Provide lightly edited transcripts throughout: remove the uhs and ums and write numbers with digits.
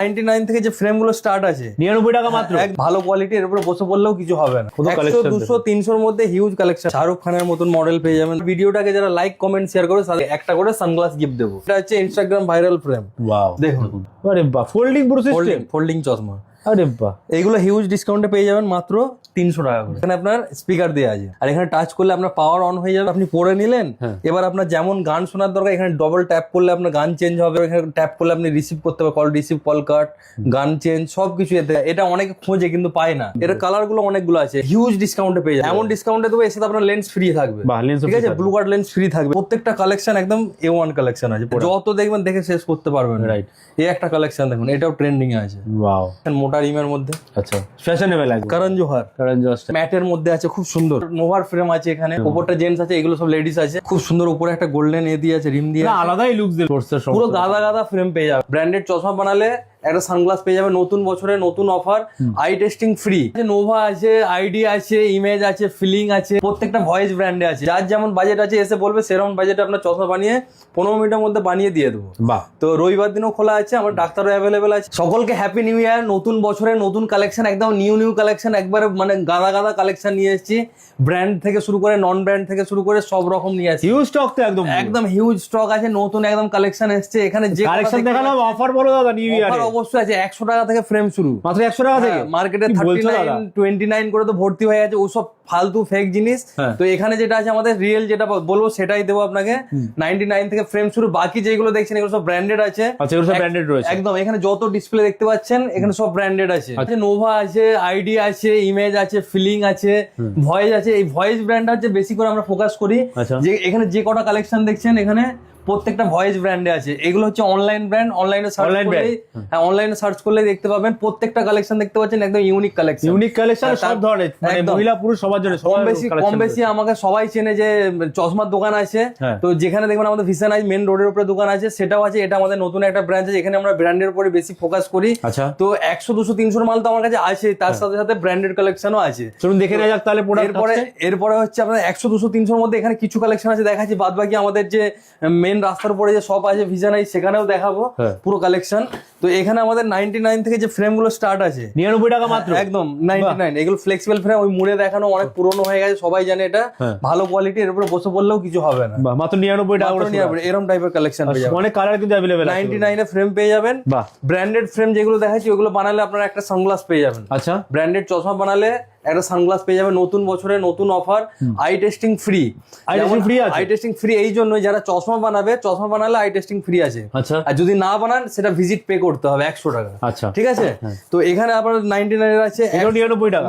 99 থেকে যে ফ্রেম গুলো স্টার্ট আছে 99 টাকা মাত্র। ভালো কোয়ালিটি, এর উপরে বসে পড়লেও কিছু হবে না। 100 200 300 মধ্যে হিউজ কালেকশন। শাহরুখ খানের মতন মডেল পেয়ে যাবেন। ভিডিওটাকে যারা লাইক কমেন্ট শেয়ার করে তাদের একটা করে সানগ্লাস গিফট দেবো। এটা হচ্ছে ইনস্টাগ্রাম ভাইরাল ফ্রেম। ওয়াও, দেখুন, আরে বাহ, ফোল্ডিং পুরো সিস্টেম, ফোল্ডিং চশমা। আরে বাহ, এইগুলো হিউজ ডিসকাউন্টে পেয়ে যাবেন মাত্র 300 টাকা করে। এখানে আপনার স্পিকার দেওয়া আছে, আর এখানে টাচ করলে আপনার পাওয়ার অন হয়ে যাবে। আপনি পরে নিলেন, এবার আপনার যেমন গান শোনার দরকার এখানে ডবল ট্যাপ করলে আপনার গান চেঞ্জ হবে। এখানে ট্যাপ করলে আপনি রিসিভ করতে হবে, কল রিসিভ, কল কাট, গান চেঞ্জ, সবকিছু এতে। এটা অনেকে খোঁজে কিন্তু পায় না। এর কালার গুলো অনেকগুলো আছে, হিউজ ডিসকাউন্টে পেয়ে যাবে। এমন ডিসকাউন্টে দেবো, এর সাথে আপনার লেন্স ফ্রি থাকবে। ঠিক আছে, ব্লু কার্ড লেন্স ফ্রি থাকবে। প্রত্যেকটা কালেকশন একদম A1 কালেকশন আছে, যত দেখবেন দেখে শেষ করতে পারবেন। রাইট, এই একটা কালেকশন দেখুন, এটাও ট্রেন্ডিং এ আছে। ওয়াও, মোটা রিমের মধ্যে, আচ্ছা, ফ্যাশনেবল আছে। করণ জোহার ম্যাটের মধ্যে আছে, খুব সুন্দর। নোভার ফ্রেম আছে, এখানে উপরটা জেন্টস আছে, এগুলো সব লেডিস আছে। খুব সুন্দর, উপরে একটা গোল্ডেন এ দিয়ে আছে, রিম দিয়ে, আলাদাই লুক দিয়ে পুরো গাদা গাদা ফ্রেম পেয়ে যাবে। ব্র্যান্ডেড চশমা বানালে একটা সানগ্লাস পেয়ে যাবে। নতুন বছরে নতুন offer, eye testing free. Nova আছে, আইডি আছে, ইমেজ আছে, ফিলিং আছে, প্রত্যেকটা ভয়েস ব্র্যান্ডে আছে। যার যেমন বাজেট আছে এসে বলবে, সেরকম বাজেটে আপনার চশমা বানিয়ে 15 মিনিটের মধ্যে বানিয়ে দিয়ে দেবো। বাহ, তো রবিবার দিনও খোলা আছে, আমার ডাক্তারও অ্যাভেলেবেল আছে। সকলকে হ্যাপি নিউ ইয়ার। নতুন বছরে নতুন কালেকশন, একদম নিউ কালেকশন, একবারে মানে গাদা গাদা কালেকশন নিয়ে এসেছি। ব্র্যান্ড থেকে শুরু করে নন ব্র্যান্ড থেকে শুরু করে সব রকম নিয়ে আসছি। হিউজ স্টক তো, একদম হিউজ স্টক আছে। নতুন একদম কালেকশন এসেছে। এখানে যে কালেকশন দেখালাম, অফার বলো দাদা। নিউ ইয়ার অফার অবশ্যই আছে। 100 টাকা থেকে ফ্রেম শুরু, মাত্র 100 টাকা থেকে। মার্কেটে 39 29 করে তো ভর্তি হয়ে আছে, ওসব ফালতু ফেক জিনিস। তো এখানে যেটা আছে আমাদের রিয়েল, যেটা বলবো সেটাই দেবো আপনাকে। 99 থেকে ফ্রেম শুরু। বাকি যেগুলো দেখছেন এগুলো সব ব্র্যান্ডেড আছে। আচ্ছা, এগুলো সব ব্র্যান্ডেড রয়েছে একদম। এখানে যত ডিসপ্লে দেখতে পাচ্ছেন এখানে সব ব্র্যান্ডেড আছে। নোভা আছে, আইডি আছে, ইমেজ আছে, ফিলিং আছে, ভয়েস আছে। এই ভয়েস ব্র্যান্ড হচ্ছে বেশি করে আমরা ফোকাস করি। যে এখানে যে কটা কালেকশন দেখছেন এখানে প্রত্যেকটা ভয়েস ব্র্যান্ডে আছে। এগুলো হচ্ছে অনলাইন ব্র্যান্ড। অনলাইনে সার্চ করলেই, হ্যাঁ, অনলাইনে সার্চ করলেই দেখতে পাবেন। প্রত্যেকটা কালেকশন দেখতে পাচ্ছেন একদম ইউনিক কালেকশন। সব ধরনের, মানে মহিলা পুরুষ সবার জন্য, কম বেশি আমাকে সবাই চেনে যে চশমার দোকান আছে। তো যেখানে দেখবেন আমাদের ভিশন আইজ মেন রোডের উপরে দোকান আছে, সেটাও আছে। এটা আমাদের নতুন একটা ব্রাঞ্চ আছে, এখানে আমরা ব্র্যান্ডের উপরে বেশি ফোকাস করি। তো 100 200 300 মাল তো আমার কাছে আছে, তার সাথে সাথে ব্র্যান্ডেড কালেকশনও আছে। চলুন দেখে নেওয়া যাক তাহলে। এরপরে হচ্ছে আপনার 100 200 300 মধ্যে এখানে কিছু কালেকশন আছে দেখাচ্ছি। বাদ বাকি আমাদের যে মেন রাস্তার উপরে যে শপ আছে ভিশন আইজ, সেখানেও দেখাবো পুরো কালেকশন। তো এখানে আমাদের 99 থেকে যে ফ্রেম গুলো স্টার্ট আছে 99 টাকা মাত্র, একদম 99। এগুলো ফ্লেক্সিবল ফ্রেম, ওই মুড়ে দেখানো অনেক পুরনো হয়ে গেছে, সবাই জানে এটা ভালো কোয়ালিটি। এর উপরে বসে পড়লেও কিছু হবে না। মাত্র 99 টাকা করে এরকম টাইপের কালেকশন পেয়ে যাবেন। অনেক কালার কিন্তু अवेलेबल আছে। 99 এ ফ্রেম পেয়ে যাবেন। ব্র্যান্ডেড ফ্রেম যেগুলো দেখাচ্ছি ওগুলো বানালে আপনারা একটা সানগ্লাস পেয়ে যাবেন। আচ্ছা, ব্র্যান্ডেড চশমা বানালে একটা সানগ্লাস পেয়ে যাবে। নতুন বছরে নতুন offer, eye testing free. Eye testing free এই জন্য, যারা চশমা বানাবে, চশমা বানালে আই টেস্টিং ফ্রি আছে। আচ্ছা, আর যদি না বানান সেটা ভিজিট পে করতে হবে 100 টাকা। আচ্ছা, ঠিক আছে। তো এখানে আপনার 99 এর আছে 99 টাকা।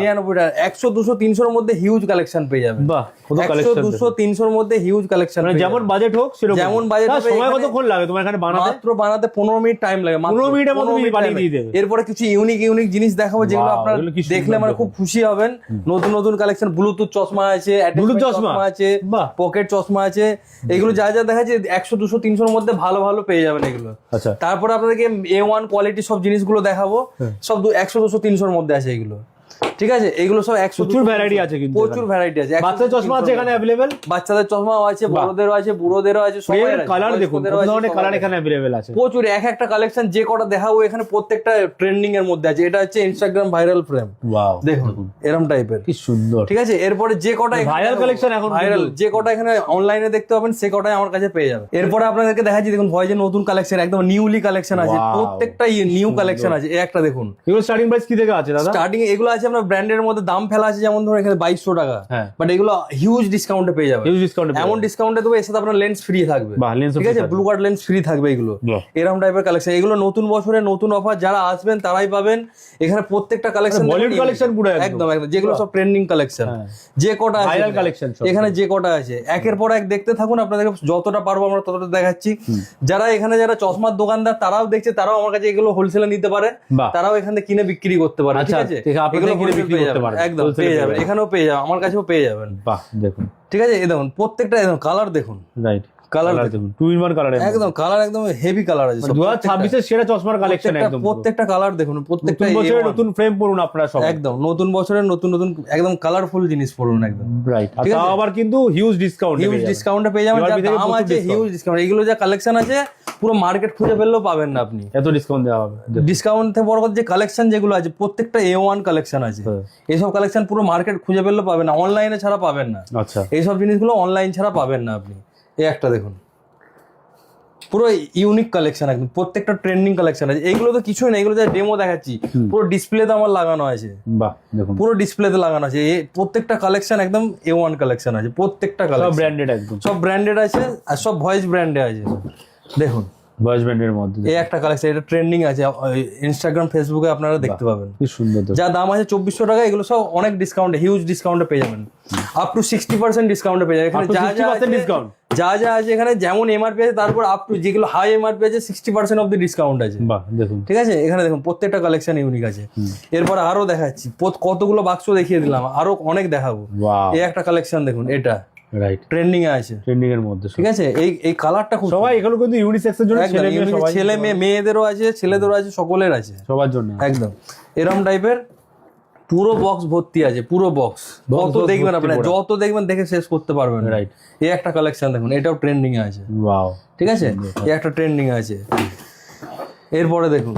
100 200 300 এর মধ্যে হিউজ কালেকশন পেয়ে যাবেন। বাহ, 100 200 300 এর মধ্যে হিউজ কালেকশন, যেমন বাজেট হোক সেরকম। যেমন বাজেট হবে। সময় কতক্ষণ লাগে তোমার এখানে বানাতে? মাত্র বানাতে 15 মিনিট টাইম লাগে। 15 মিনিটের মধ্যে তুমি বানিয়ে দিয়ে দেবে। এরপরে কিছু ইউনিক জিনিস দেখাবো, যেগুলো আপনারা দেখলে মানে খুব খুশি হবেন। নতুন কালেকশন, ব্লুটুথ চশমা আছে, ব্লুটুথ চশমা আছে, পকেট চশমা আছে। এগুলো যা দেখাচ্ছে 100 200 300 এর মধ্যে ভালো পেয়ে যাবেন এগুলো। আচ্ছা, তারপরে আপনাদেরকে A1 কোয়ালিটি সব জিনিসগুলো দেখাবো। সব 100 200 300 এর মধ্যে আছে এগুলো। ঠিক আছে, এগুলো সব 100 প্রচুর ভ্যারাইটি আছে, কিন্তু প্রচুর ভ্যারাইটি আছে। বাচ্চাদের চশমা আছে এখানে अवेलेबल, বাচ্চাদের চশমাও আছে, বড়দেরও আছে, বুড়োদেরও আছে, সবাই আছে। কালার দেখুন, কত ধরনের কালার এখানে अवेलेबल আছে। প্রচুর, একটা কালেকশন যে কটা দেখাবো এখানে প্রত্যেকটা ট্রেন্ডিং এর মধ্যে আছে। এটা হচ্ছে ইনস্টাগ্রাম ভাইরাল ফ্রেম। ওয়াও, দেখুন এরকম টাইপের, কি সুন্দর। ঠিক আছে, এরপরে যে কটা ভাইরাল কালেকশন, এখন ভাইরাল যে কটা এখানে অনলাইনে দেখতে পাবেন সে কটাই আমার কাছে পেয়ে যাবেন। এরপরে আপনাদেরকে দেখাচ্ছি, দেখুন ভয়েজের নতুন কালেকশন, একদম নিউলি কালেকশন আছে। প্রত্যেকটাই নিউ কালেকশন আছে। এই একটা দেখুন, এগুলো স্টার্টিং প্রাইস কি থেকে আছে দাদা? স্টার্টিং এগুলো আছে আপনার ব্র্যান্ডের মধ্যে দাম ফেলা আছে, যেমন ধরুন এখানে 2200 টাকা, বাট এগুলো হিউজ ডিসকাউন্টে পেয়ে যাবে। এমন ডিসকাউন্টে দেবো, এর সাথে আপনার লেন্স ফ্রি থাকবে। ঠিক আছে, ব্লু কার্ড লেন্স ফ্রি থাকবে। এগুলো এরকম টাইপের কালেকশন। এগুলো নতুন বছরে নতুন অফার, যারা আসবেন তারাই পাবেন। এখানে প্রত্যেকটা কালেকশন বলিউড কালেকশন পুরো একদম, যেগুলো সব ট্রেন্ডিং কালেকশন, যে কটা আছে ভাইরাল কালেকশন এখানে, যে কটা আছে একের পর এক দেখতে থাকুন। আপনাদেরকে যতটা পারবো আমরা ততটা দেখাচ্ছি। যারা চশমার দোকানদার তারাও দেখছে, তারাও আমার কাছে এগুলো হোলসেলে নিতে পারে, তারাও এখান থেকে কিনে বিক্রি করতে পারে। ঠিক আছে, এগুলো বিক্রি করতে পারে, একদম পেয়ে যাবেন। এখানেও পেয়ে যাবেন, আমার কাছেও পেয়ে যাবেন। বাহ, দেখুন, ঠিক আছে, এই দেখুন প্রত্যেকটা কালার দেখুন। রাইট, কালার দেখুন 2-in-1 কালার একদম কালার একদম হেভি কালার আছে 2026 এর সেরা চশমার কালেকশন একদম প্রত্যেকটা কালার দেখুন, প্রত্যেকটা নতুন বছরের নতুন ফ্রেম পড়ুন আপনারা সব একদম নতুন বছরের নতুন নতুন একদম কালারফুল জিনিস পড়ুন একদম রাইট। আর তাও আবার কিন্তু হিউজ ডিসকাউন্ট ডিসকাউন্টে পেয়ে যাবেন, যা দাম আছে হিউজ ডিসকাউন্ট। এগুলো যা কালেকশন আছে পুরো মার্কেট খুঁজে ফেললেও পাবেন না আপনি, এত ডিসকাউন্ট দেওয়া হবে। ডিসকাউন্ট থেকে বড় কথা যে কালেকশন যেগুলো আছে প্রত্যেকটা A1 কালেকশন আছে, এইসব কালেকশন পুরো মার্কেট খুঁজে ফেললেও পাবেন না, অনলাইনে ছাড়া পাবেন না। আচ্ছা এইসব জিনিসগুলো অনলাইন ছাড়া পাবেন না আপনি। এই একটা দেখুন পুরো ইউনিক কালেকশন একদম, প্রত্যেকটা ট্রেন্ডিং কালেকশন আছে। এইগুলো তো কিছুই না, এগুলো যা ডেমো দেখাচ্ছি পুরো ডিসপ্লেতে আমার লাগানো আছে, বাহ দেখুন পুরো ডিসপ্লেতে লাগানো আছে। এই প্রত্যেকটা কালেকশন একদম A1 কালেকশন আছে, প্রত্যেকটা সব কালেকশন ব্র্যান্ডেড একদম, সব ব্র্যান্ডেড আছে আর সব ভয়েস ব্র্যান্ডে আছে। দেখুন ভয়েস ব্র্যান্ডের মধ্যে এই একটা কালেকশন, এটা ট্রেন্ডিং আছে, ইনস্টাগ্রাম ফেসবুকে আপনারা দেখতে পাবেন। কি সুন্দর তো। যা দাম আছে 2400 টাকা, এগুলো সব অনেক ডিসকাউন্টে, হিউজ ডিসকাউন্টে পেয়ে যাবেন, আপ টু 60% ডিসকাউন্টে পেয়ে যাবেন। এখানে Up to যা যা 60% আছে ডিসকাউন্ট, যা যা আছে এখানে যেমন এমআরপি আছে তারপর আপ টু যেগুলো হাই এমআরপি আছে 60% অফ দি ডিসকাউন্ট আছে। বাহ দেখুন ঠিক আছে, এখানে দেখুন প্রত্যেকটা কালেকশন ইউনিক আছে। এরপর আরো দেখাচ্ছি, কতগুলো বাক্স দেখিয়ে দিলাম, আরো অনেক দেখাবো। ওয়াও এই একটা কালেকশন দেখুন, এটা রাইট ট্রেন্ডিং এ আছে, ট্রেন্ডিং এর মধ্যে ঠিক আছে। এই কালারটা খুব সবাই এগুলো কিন্তু ইউনিসেক্স এর জন্য, একদম ছেলে মেয়ে unique, সবাই, ছেলে মেয়ে মেয়েদেরও আছে, ছেলেদেরও আছে, সকলের আছে সবার জন্য একদম। এরকম টাইপের পুরো বক্স ভর্তি আছে, পুরো বক্স যত দেখবেন আপনারা, যত দেখবেন দেখে শেষ করতে পারবেন। রাইট এই একটা কালেকশন দেখুন, এটাও ট্রেন্ডিং এ আছে, ওয়াও ঠিক আছে। এই একটা ট্রেন্ডিং আছে। এরপরে দেখুন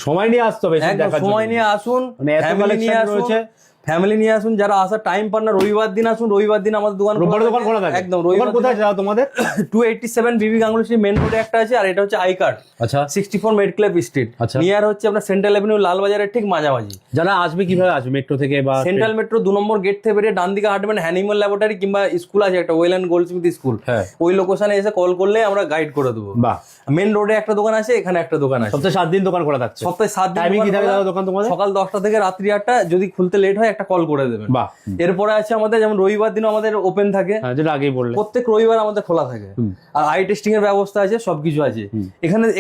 সময় নিয়ে আসতে হবে এসব একদম দেখার সময় জন্য। নিয়ে আসুন, মানে এত ফ্যামিলি নিয়ে collection আসুন, রয়েছে। ফ্যামিলি নিয়ে আসুন। যারা আসার টাইম পান না রবিবার দিন আসুন, রবিবার দিন আমাদের দোকান রোববার দোকান খোলা থাকে একদম। দোকান রবিবার কোথায় আছে দাদা তোমাদের? 287 বিবি গাঙ্গুলি স্ট্রিট মেন রোডে একটা আছে, আর এটা হচ্ছে আই কার্ড আচ্ছা 64 মেডক্লেপ স্ট্রিট, আচ্ছা। নিয়ার হচ্ছে আপনার সেন্ট্রাল এভিনিউ লালবাজারের ঠিক মাঝামাঝি। যারা আসবে কিভাবে আসবে, মেট্রো থেকে বা সেন্ট্রাল মেট্রো 2 নম্বর গেট থেকে বেরিয়ে ডান দিকে হাঁটবেন, হ্যানিম্যাল ল্যাবরেটরি কিংবা স্কুল আছে একটা, ওয়েল অ্যান্ড গোল্ডস্মিথ স্কুল, হ্যাঁ ওই লোকেশনে এসে কল করলে আমরা গাইড করে দেবো। বাহ মেন রোডে একটা দোকান আছে, এখানে একটা দোকান আছে, সপ্তাহে 7 দিন দোকান খোলা থাকছে। সপ্তাহে 7 দিন টাইমিং কি থাকে দাদা দোকান তোমাদের? সকাল 10টা থেকে রাত্রি 8টা, যদি খুলতে লেট হয় একটা কল করে দেবেন। বাহ এরপরে আছে আমাদের যেমন রবিবার দিনও আমাদের ওপেন থাকে, হ্যাঁ যেটা আগেই বললে, প্রত্যেক রবিবার আমাদের খোলা থাকে, আর আই টেস্টিং এর ব্যবস্থা আছে, সবকিছু আছে।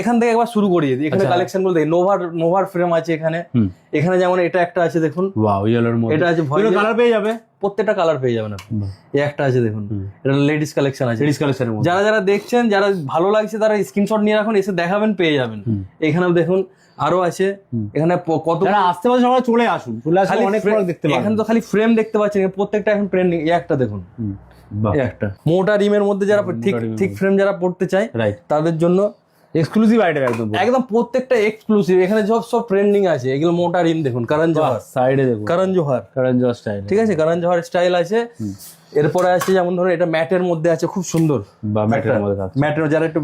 এখান থেকে একবার শুরু করিয়ে দিই। এখানে কালেকশন গুলো দেখি, নোভার ফ্রেম আছে এখানে, এখানে যেমন এটা একটা আছে দেখুন, ওয়াও ইয়েলোর মধ্যে এটা আছে ভয়েস কালার পেয়ে যাবে, প্রত্যেকটা কালার পেয়ে যাবেন আপনি। এই একটা আছে দেখুন, এটা লেডিস কালেকশন আছে। লেডিস কালেকশনের মধ্যে যারা যারা দেখছেন, যারা ভালো লাগছে তারা স্ক্রিনশট নিয়ে রাখুন, এসে দেখাবেন, পেয়ে যাবেন। এখানেও দেখুন আরো আছে, এখানে কত যারা আসতে পারে সবাই চলে আসুন, চলে আসলে অনেক প্রোডাক্ট দেখতে পাবেন। এখানে তো খালি ফ্রেম দেখতে পাচ্ছেন, প্রত্যেকটা এখন ট্রেন্ডিং। এই একটা দেখুন, বাহ এই একটা মোটা রিমের মধ্যে যারা ঠিক ফ্রেম যারা পড়তে চায় রাইট, তাদের জন্য এক্সক্লুসিভ আইটেম একদম একদম প্রত্যেকটা এক্সক্লুসিভ। এখানে সব ট্রেন্ডিং আছে। এগুলো মোটা রিম দেখুন, করণ জোহার, সাইডে দেখুন করণ জোহার স্টাইল, ঠিক আছে, করণ জোহার স্টাইল আছে। এরপরে আছে যেমন ধরুন এটা ম্যাটের মধ্যে আছে, খুব সুন্দর, বা ম্যাটের মধ্যে থাকছে, ম্যাটের যারা একটু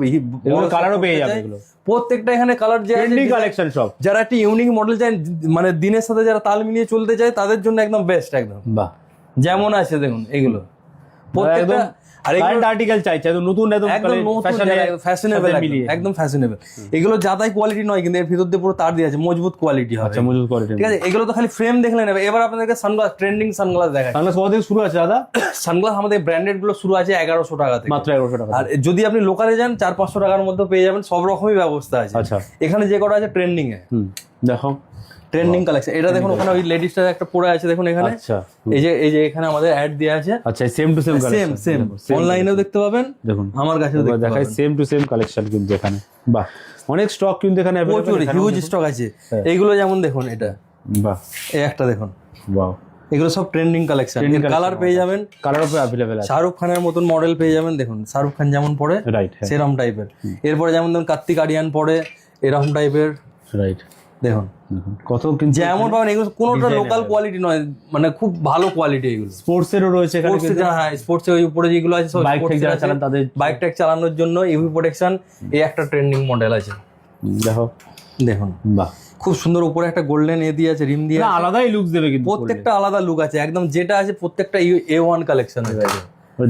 এগুলো কালারও পেয়ে যাবে, এগুলো প্রত্যেকটা এখানে কালার যে ট্রেন্ডিং কালেকশন সব। যারা একটা ইউনিক মডেল চায়, মানে দিনের সাথে যারা তাল মিলিয়ে চলতে চায় তাদের জন্য একদম বেস্ট একদম। বাহ যেমন আছে দেখুন এগুলো প্রত্যেকটা, আর কারেন্ট আর্টিকেল চাইছে একদম নতুন, একদম ফ্যাশনেবল, একদম ফ্যাশনেবল। এগুলো যাতাই কোয়ালিটি নয়, কিন্তু এর ভিতর দিয়ে পুরো তার দিয়ে আছে, মজবুত কোয়ালিটি হবে, আচ্ছা মজবুত কোয়ালিটি, ঠিক আছে। এগুলো তো খালি ফ্রেম দেখলে নেবে। এবার আপনাদেরকে সানগ্লাস, ট্রেন্ডিং সানগ্লাস দেখায়। সানগ্লাস কত থেকে শুরু আছে দাদা? সানগ্লাস আমাদের ব্র্যান্ডেড গুলো শুরু আছে 1100 টাকা থেকে, মাত্র 1100 টাকা। আর যদি আপনি লোকালে যান 400-500 টাকার মধ্যে পেয়ে যাবেন, সব রকমই ব্যবস্থা আছে। আচ্ছা এখানে যে কটা আছে ট্রেন্ডিং এ, দেখো ট্রেন্ডিং কালেকশন। এটা দেখুন ওখানে ওই লেডিসটার একটা পরে আছে দেখুন এখানে, আচ্ছা এই যে এখানে আমাদের অ্যাড দেওয়া আছে। আচ্ছা সেম টু সেম সেম অনলাইনেও দেখতে পাবেন, দেখুন আমার কাছেও দেখতে দেখাই পাবেন। সেম টু সেম কালেকশন কিন্তু এখানে, বাহ অনেক স্টক কিন্তু এখানে প্রচুর হিউজ স্টক আছে। এইগুলো যেমন দেখুন এটা, বাহ এই একটা দেখুন, ওয়াও এগুলো সব ট্রেন্ডিং কালেকশন। কালার পেয়ে যাবেন, কালারও अवेलेबल আছে, শাহরুখ খানের মতন মডেল পেয়ে যাবেন। দেখুন শাহরুখ খান যেমন পরে রাইট সেরকম টাইপের। এরপরে যেমন ধরুন কার্তিক আরিয়ান পরে এরকম টাইপের, রাইট দেখুন কত কিন্তু যেমন পাবেন। এগুলো কোনোটা লোকাল কোয়ালিটি নয়, মানে খুব ভালো কোয়ালিটি। এগুলো স্পোর্টস এরও রয়েছে এখানে, হ্যাঁ স্পোর্টস এর উপরে যেগুলো আছে সব বাইক থেকে যারা চালান তাদের, বাইক ট্যাক চালানোর জন্য ইউভি প্রোটেকশন। এই একটা ট্রেন্ডিং মডেল আছে দেখো, দেখুন বাহ খুব সুন্দর। উপরে একটা গোল্ডেন দিয়ে আছে, রিম দিয়ে, আলাদাই লুকস দেবে কিন্তু, প্রত্যেকটা আলাদা লুক আছে একদম। যেটা আছে প্রত্যেকটা A1 কালেকশন আছে,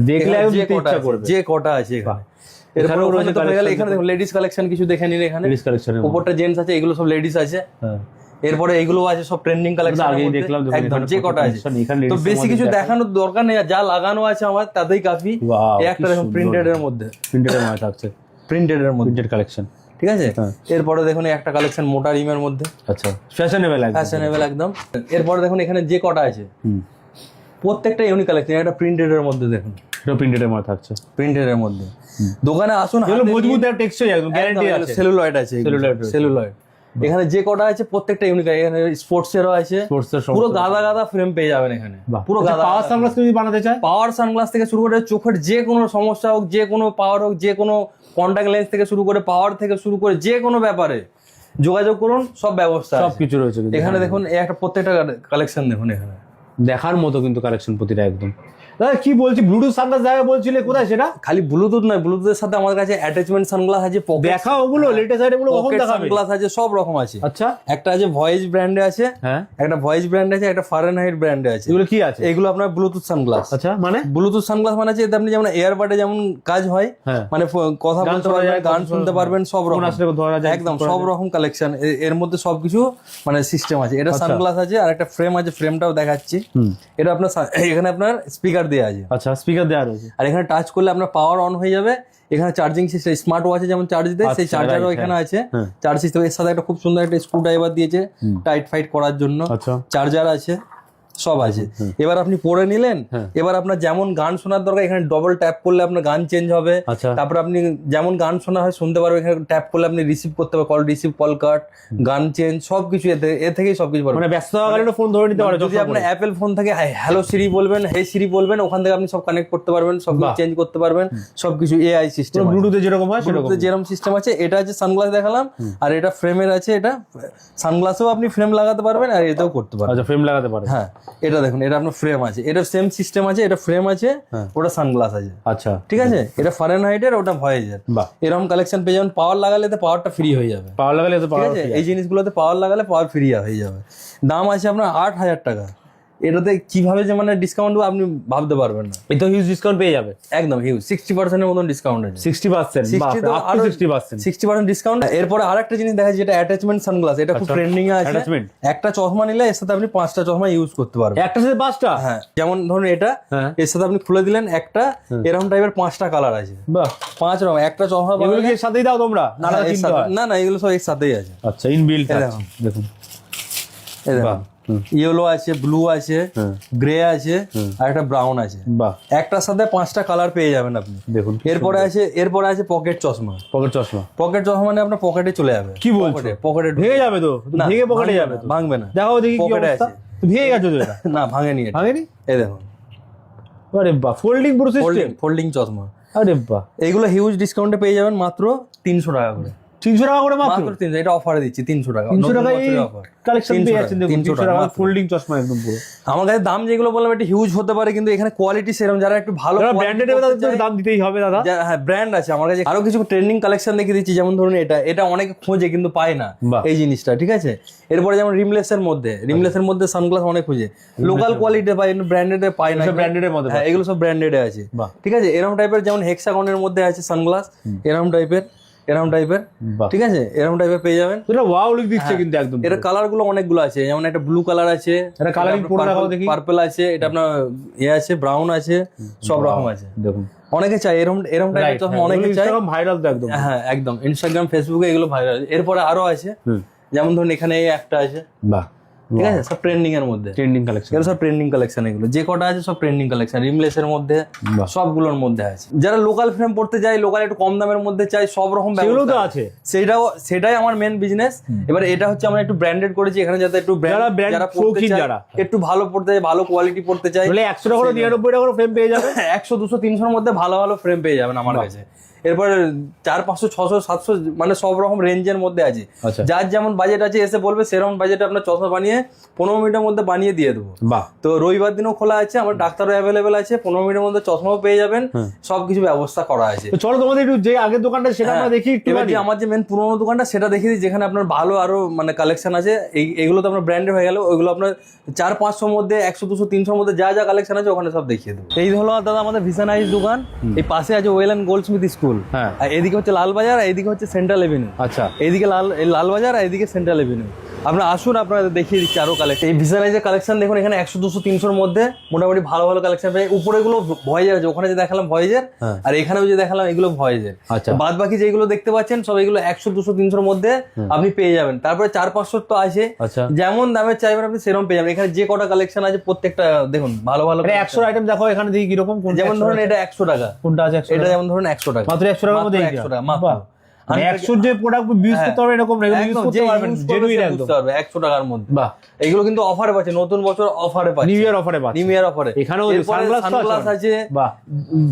দেখলে যে একদম ইচ্ছা করবে, যে কটা আছে এখানে। এরপরেও রয়েছে এখানে দেখুন লেডিস কালেকশন কিছু দেখে নিন। এখানে লেডিস কালেকশনের উপরটা জেন্টস আছে, এগুলো সব লেডিস আছে। হ্যাঁ এরপরে এইগুলো আছে সব ট্রেন্ডিং কালেকশন, আগেই দেখলাম একদম যে কটা আছে। তো বেশি কিছু দেখানোর দরকার নেই, যা লাগানো আছে আমার তাতেই কাফি। এই একটা দেখুন প্রিন্টেড এর মধ্যে, প্রিন্টেড এর মধ্যে থাকছে, প্রিন্টেড এর মধ্যে প্রিন্টেড কালেকশন, ঠিক আছে। এরপরে দেখুন একটা কালেকশন মোটা রিমের মধ্যে, আচ্ছা ফ্যাশনেবল একদম, ফ্যাশনেবল একদম। এরপরে দেখুন এখানে যে কটা আছে প্রত্যেকটা ইউনিক কালেকশন। একটা প্রিন্টেড এর মধ্যে দেখুন, সেটা প্রিন্টেডের মধ্যে থাকছে। প্রিন্টের মধ্যে দোকানে আসুন, এগুলো মজবুত আর টেক্সচার একদম গ্যারান্টি আছে। সেলুলয়েড আছে, সেলুলয়েড। এখানে যে কটা আছে প্রত্যেকটা ইউনিক। এখানে স্পোর্টসেরও আছে, পুরো গাদা গাদা ফ্রেম পেয়ে যাবেন এখানে, পুরো গাদা। পাওয়ার সানগ্লাস যদি বানাতে চায়, পাওয়ার সানগ্লাস থেকে শুরু করে চোখের যে কোনো সমস্যা হোক, যে কোনো পাওয়ার হোক, যে কোনো কন্টাক্ট লেন্স থেকে শুরু করে পাওয়ার থেকে শুরু করে যে কোনো ব্যাপারে যোগাযোগ করুন, সব ব্যবস্থা সবকিছু রয়েছে কিন্তু এখানে। দেখুন এই একটা প্রত্যেকটা কালেকশন দেখুন এখানে, দেখার মতো কিন্তু কালেকশন প্রতিটা একদম। দাদা কি বলছি, ব্লুটুথ সানগ্লাস জায়গা বলছিলে, কোথায় সেটা? খালি ব্লুটুথ নয়, ব্লুটুথের সাথে আমাদের কাছে অ্যাটাচমেন্ট সানগ্লাস আছে, দেখা ওগুলো লেটেস্ট আইটেম গুলো কখন দেখাবে? সানগ্লাস আছে, সব রকম আছে। আচ্ছা, একটা আছে ভয়েস ব্র্যান্ডে আছে, হ্যাঁ একটা ভয়েস ব্র্যান্ডে আছে, একটা ফারেনহাইট ব্র্যান্ডে আছে। এগুলো কি আছে? এগুলো আপনার ব্লুটুথ সানগ্লাস। আচ্ছা, মানে ব্লুটুথ সানগ্লাস মানে হচ্ছে এতে আপনি যেমন এয়ারবাডে যেমন কাজ হয়, হ্যাঁ, মানে কথা গান বলতে শোনা পারবেন, যায়, গান শুনতে পারবেন, সব রকম একদম সব রকম কালেকশন এর মধ্যে সবকিছু মানে সিস্টেম আছে। এটা সানগ্লাস আছে, আর একটা ফ্রেম আছে, ফ্রেমটাও দেখাচ্ছি। এটা আপনার এখানে আপনার স্পিকার দেওয়া আছে। আচ্ছা, স্পিকার দেওয়া রয়েছে। আর এখানে টাচ করলে আপনার পাওয়ার অন হয়ে যাবে। এখানে চার্জিং সিস্টেম, স্মার্ট ওয়াচে যেমন চার্জ দেয় সেই চার্জারও এখানে আছে, চার্জ সিস্টেম। এর সাথে একটা খুব সুন্দর একটা স্ক্রু ড্রাইভার দিয়েছে টাইট ফাইট করার জন্য, আচ্ছা, চার্জার আছে, সব আছে। এবার আপনি পরে নিলেন, এবার আপনার যেমন গান শোনার দরকার এখানে ডবল ট্যাপ করলে আপনার গান চেঞ্জ হবে। তারপর আপনি যেমন গান শোনা হয় শুনতে পারবেন, এখানে ট্যাপ করলে আপনি রিসিভ করতে পারবেন, কল রিসিভ, কল কাট, গান চেঞ্জ, সবকিছু এ থেকেই সবকিছু পারবেন। মানে ব্যস্ত হয়ে গেলে ফোন ধরে নিতে পারবেন। যদি আপনার অ্যাপেল ফোন থাকে, হ্যালো সিরি বলবেন, হে সিরি বলবেন, ওখান থেকে আপনি সব কানেক্ট করতে পারবেন, সব চেঞ্জ করতে পারবেন, সবকিছু এআই সিস্টেম, ব্লুটুথে যেরকম হয় সেরকম যেরকম সিস্টেম আছে। এটা আছে সানগ্লাস দেখালাম, আর এটা ফ্রেমের আছে। এটা সানগ্লাসেও আপনি ফ্রেম লাগাতে পারবেন, আর এতেও করতে পারবেন। আচ্ছা, ফ্রেম লাগাতে পারবেন। হ্যাঁ, এটা দেখুন, এটা আপনার ফ্রেম আছে, এটা সেম সিস্টেম আছে, এটা ফ্রেম আছে, ওটা সানগ্লাস আছে। আচ্ছা, ঠিক আছে, এটা ফারেনহাইটের, ওটা ভয়েজের। এরকম কালেকশন পেয়ে যাবেন। পাওয়ার লাগালে তো পাওয়ারটা ফ্রি হয়ে যাবে, পাওয়ার লাগালে তো পাওয়ার, এই জিনিসগুলোতে পাওয়ার লাগালে পাওয়ার ফ্রি হয়ে যাবে। দাম আছে আপনার 8,000 টাকা। এটাতে কিভাবে যে মানে ডিসকাউন্ট আপনি ভাবতে পারবেন না। এই তো হিউজ ডিসকাউন্ট পেয়ে যাবে, একদম হিউজ, 60% এর মতন ডিসকাউন্ট আছে। 60%, 60% ডিসকাউন্ট। এরপরে আরেকটা জিনিস দেখা যায়, যেটা অ্যাটাচমেন্ট সানগ্লাস, এটা খুব ট্রেন্ডিং এ আছে। একটা চশমা নিলে এর সাথে আপনি 5টা চশমা ইউজ করতে পারবেন। একটা সাথে 5টা? হ্যাঁ, যেমন ধরুন এটা, এর সাথে আপনি খুলে দিলেন একটা, এরকম টাইপের 5টা কালার আছে। বাহ, 5 রকম একটা চশমা। এগুলো কি এর সাথেই দাও তোমরা? না না, এগুলো সব এর সাথেই আছে। আচ্ছা, ইনবিল্ট দেখুন, এই দেখুন, ইয়েলো আছে, ব্লু আছে, গ্রে আছে, আর একটা ব্রাউন আছে। একটার সাথে 5টা কালার পেয়ে যাবেন আপনি। দেখুন, এরপরে আছে পকেট চশমা। পকেট চশমা মানে আপনার পকেটে চলে যাবে। কি বলছো? পকেটে ভেঙে যাবে তো? ভেঙে পকেটে যাবে তো? ভাঙবে না। দেখাও দেখি কি অবস্থা। ভেঙে গেছে তো? এটা না, ভাঙেনি। এই দেখুন, আরে বাহ, ফোল্ডিং পুরো সিস্টেম, ফোল্ডিং চশমা। আরে বাহ, এগুলো হিউজ ডিসকাউন্টে পেয়ে যাবেন মাত্র 300 টাকা করে। 300 টাকা করে মাত্র? 300, এটা অফারে দিচ্ছি 300 টাকা। 300 টাকায় কালেকশন পেয়ে যাচ্ছেন। দেখুন, 300 টাকা ফোল্ডিং চশমা একদম পুরো। আমার কাছে দাম যেগুলো বললাম একটু হিউজ হতে পারে, কিন্তু এখানে কোয়ালিটি সেরকম, যারা একটু ভালো ব্র্যান্ডেড দাম দিতেই হবে দাদা। হ্যাঁ, ব্র্যান্ড আছে আমার কাছে। আরো কিছু ট্রেন্ডিং কালেকশন দেখিয়ে দিচ্ছি, যেমন ধরুন এটা অনেকে খোঁজে কিন্তু পায় না এই জিনিসটা। ঠিক আছে, এরপরে যেমন রিমলেসের মধ্যে সানগ্লাস অনেক খোঁজে, লোকাল কোয়ালিটি পায়, ব্র্যান্ডেড পায় না। ব্র্যান্ডেডের মধ্যে, হ্যাঁ, এগুলো সব ব্র্যান্ডেড আছে। ঠিক আছে, এরকম টাইপের যেমন হেক্সাগনের মধ্যে আছে সানগ্লাস, এরকম টাইপের, ঠিক আছে, এরকম টাইপের পেয়ে যাবেন। এটা ওয়াও লুক দিচ্ছে কিন্তু একদম। এর কালার গুলো অনেকগুলো আছে, যেমন একটা ব্লু কালার আছে, এটা কালারিং পুরো দেখাও দেখি, পার্পল আছে, এটা আপনার আছে, ব্রাউন আছে, সব রকম আছে। দেখুন, অনেকে চাই এরকম টাইপের চশমা, অনেকে চাই, ভাইরাল তো একদম। হ্যাঁ, একদম ইনস্টাগ্রাম, ফেসবুকে এগুলো ভাইরাল। এরপরে আরো আছে, যেমন ধরুন এখানে এই একটা আছে। বাহ, ঠিক আছে, সব ট্রেন্ডিং এর মধ্যে, ট্রেন্ডিং কালেকশন, এগুলো সব ট্রেন্ডিং কালেকশন। এগুলো যে কটা আছে সব ট্রেন্ডিং কালেকশন, রিমলেসের মধ্যে, সবগুলোর মধ্যে আছে। যারা লোকাল ফ্রেম পড়তে যায়, লোকাল একটু কম দামের মধ্যে চাই, সব রকম ব্যবস্থা আছে। সেটাই আমার মেন বিজনেস। এবার এটা হচ্ছে আমরা একটু ব্র্যান্ডেড করেছি এখানে, যাতে একটু যারা পড়তে চায়, একটু ভালো পড়তে চায়, ভালো কোয়ালিটি পড়তে চায়, 100 টাকা 99 টাকা ফ্রেম পেয়ে যাবে। 100, 200, 300 মধ্যে ভালো ভালো ফ্রেম পেয়ে যাবেন আমার কাছে। এরপর 400, 500, 600, 700 মানে সব রকম রেঞ্জের মধ্যে আছে। যার যেমন বাজেট আছে এসে বলবে, সেরকম বাজেটে আপনার চশমা বানিয়ে 15 মিনিটের মধ্যে বানিয়ে দিয়ে দেবো। তো রবিবার দিনও খোলা আছে, আমার ডাক্তারও অ্যাভেলেবেল আছে, 15 মিনিটের মধ্যে চশমাও পেয়ে যাবেন, সবকিছু ব্যবস্থা করা আছে। চলো তোমাদের একটু যে আগের দোকানটা সেটা আমরা দেখি। এবার যে আমার যে মেন পুরোনো দোকানটা সেটা দেখিয়ে দিই, যেখানে আপনার ভালো আরো মানে কালেকশন আছে। এগুলো তো আপনার ব্র্যান্ডেড হয়ে গেল, ওইগুলো আপনার 400-500 মধ্যে, 100, 200, 300 মধ্যে যা কালেকশন আছে ওখানে সব দেখিয়ে দেবো। এই হলো দাদা আমাদের ভিশন আইস দোকান। এই পাশে আছে ওয়েল অ্যান্ড গোল্ডস্মিথ স্কুল, এদিকে হচ্ছে লালবাজার, আর এইদিকে হচ্ছে সেন্ট্রাল এভিনিউ। আচ্ছা, এইদিকে লালবাজার, আর এইদিকে সেন্ট্রাল এভিনিউ। আপনারা আসুন, আপনাদের দেখিয়ে দিচ্ছি আরো কালেকশন। এই ভিসানাইজের কালেকশন দেখুন, এখানে 100, 200, 300-র মধ্যে মোটামুটি ভালো ভালো কালেকশন পাই। উপরে গুলো ভয়েজের আছে, ওখানে যে দেখালাম ভয়েজের, আর এখানেও যে দেখালাম এগুলো ভয়েজের। আচ্ছা, বাদ বাকি যেগুলো দেখতে পাচ্ছেন সব এগুলো 100, 200, 300-র মধ্যে আপনি পেয়ে যাবেন। তারপরে 400-500 তো আছে, আচ্ছা, যেমন দামের চাইবেন আপনি সেরকম পেয়ে যাবেন। এখানে যে কটা কালেকশন আছে প্রত্যেকটা দেখুন ভালো ভালো। 100 আইটেম দেখো এখানে দেখি কিরকম। যেমন ধরুন এটা 100 টাকা, কোনটা আছে? এটা যেমন ধরুন 100 টাকা, মাত্র 100 টাকার মধ্যে 100 টাকা মাত্র। 100 যে প্রোডাক্ট ইউজ করতে হবে এরকম ইউজ করতে পারবেন জেনুইন একদম 100 টাকার মধ্যে। বাহ, এগুলো কিন্তু অফারে পাচ্ছে, নতুন বছর অফারে পাচ্ছে, নিউ ইয়ার অফারে পাচ্ছে, নিউ ইয়ার অফারে। এখানেও সানগ্লাস আছে, বাহ,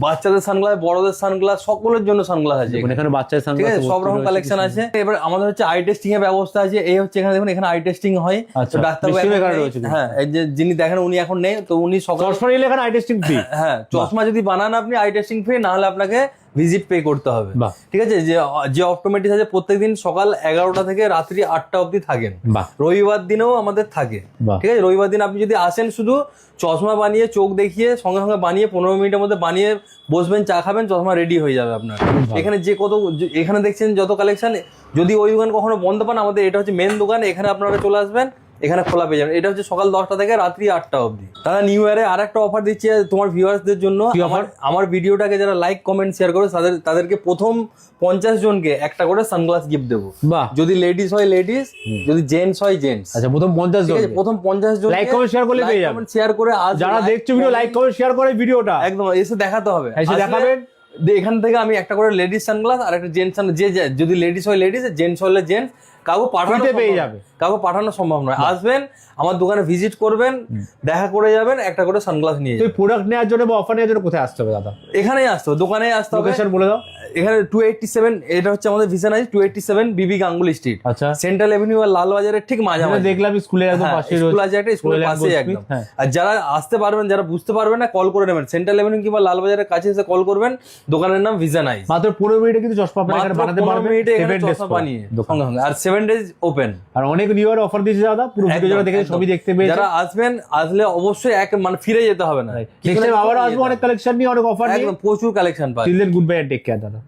বাচ্চাদের সানগ্লাস, বড়দের সানগ্লাস, সকলের জন্য সানগ্লাস আছে এখানে বাচ্চাদের ঠিক সানগ্লাস আছে, সব রকম কালেকশন আছে। এবার আমাদের হচ্ছে আই টেস্টিং এর ব্যবস্থা আছে। এই হচ্ছে এখানে দেখুন, এখানে আই টেস্টিং হয়। আচ্ছা, ডাক্তার রয়েছে। হ্যাঁ, এই যে যিনি দেখেন উনি এখন নেই, তো উনি সকাল চশমা নিলে এখানে আই টেস্টিং ফ্রি। হ্যাঁ, চশমা যদি বানান আপনি আই টেস্টিং ফ্রি, না হলে আপনাকে ভিজিট পে করতে হবে। ঠিক আছে, যে অপটোমেট্রিস্ট আছে প্রত্যেকদিন সকাল 11টা থেকে রাত্রি 8টা অবধি থাকেন। রবিবার দিনেও আমাদের থাকে। ঠিক আছে, রবিবার দিন আপনি যদি আসেন, শুধু চশমা বানিয়ে চোখ দেখিয়ে সঙ্গে সঙ্গে বানিয়ে 15 মিনিটের মধ্যে বানিয়ে বসবেন, চা খাবেন, চশমা রেডি হয়ে যাবে আপনার। এখানে যে এখানে দেখছেন যত কালেকশন, যদি ওই দোকান কখনো বন্ধ পান, আমাদের এটা হচ্ছে মেন দোকান, এখানে আপনারা চলে আসবেন, এখানে খোলা পেয়ে যাবেন। এটা হচ্ছে সকাল 10টা থেকে রাত্রি 8টা অবধি। তারা নিউ ইয়ারে আর একটা অফার দিচ্ছে তোমার ভিউয়ার্সদের জন্য। আমার ভিডিওটাকে যারা লাইক কমেন্ট শেয়ার করে তাদেরকে প্রথম 50 জনকে একটা করে সানগ্লাস গিফট দেবো। যদি লেডিস হয় লেডিস, যদি জেন্টস হয় জেন্টস। আচ্ছা, প্রথম 50 জন, প্রথম 50 জন লাইক কমেন্ট শেয়ার করলে পেয়ে যাবেন। শেয়ার করে যারা দেখছো ভিডিও লাইক কমেন্ট শেয়ার করে ভিডিওটা একদম এসে দেখাতে হবে, এসে দেখাবেন। এখান থেকে আমি একটা করে লেডিস সানগ্লাস আর একটা জেন্টস সানগ্লাস, যদি লেডিস হয় লেডিস, জেন্টস হলে জেন্টস, কাউকে পাঠানো পেয়ে যাবে, কাউকে পাঠানো সম্ভব নয়। আসবেন, আমার দোকানে ভিজিট করবেন, দেখা করে যাবেন, একটা করে সানগ্লাস নিয়ে যাবেন। প্রোডাক্ট নেওয়ার জন্য বা অফার নেওয়ার জন্য কোথায় আসতে হবে দাদা? এখানেই আসতে হবে, দোকানেই আসতে হবে। লোকেশন বলে দাও। এখানে 287, এটা হচ্ছে আমাদের ভিসানাইজ 287 বিবি গাঙ্গুলি স্ট্রিট। আচ্ছা, সেন্ট্রাল এভিনিউ আর লালবাজারের ঠিক মাঝামাঝি। দেখলাম স্কুলের একদম পাশে স্কুল আছে, একটা স্কুলের পাশে একদম। আর যারা আসতে পারবেন, যারা বুঝতে পারবেন না, কল করে নেবেন, সেন্ট্রাল এভিনিউ কিংবা লালবাজারের কাছে এসে কল করবেন। দোকানের নাম ভিসানাইজ। মাত্র 15 মিনিটে কিন্তু চশমা আপনারা এখানে বানাতে পারবেন। 15 মিনিটে এখানে চশমা বানিয়ে সঙ্গে সঙ্গে, আর 7 ডেজ ওপেন। আর অনেক নিউ ইয়ার অফার দিয়েছে দাদা, পুরো ভিডিও যারা দেখে সবই দেখতে পেয়েছে। যারা আসবেন, আসলে অবশ্যই মানে ফিরে যেতে হবে না। নেক্সট টাইম আবার আসবো অনেক কালেকশন নিয়ে, অনেক অফার নিয়ে, একদম প্রচুর কালেকশন পাবেন। Till then good bye and take care দাদা।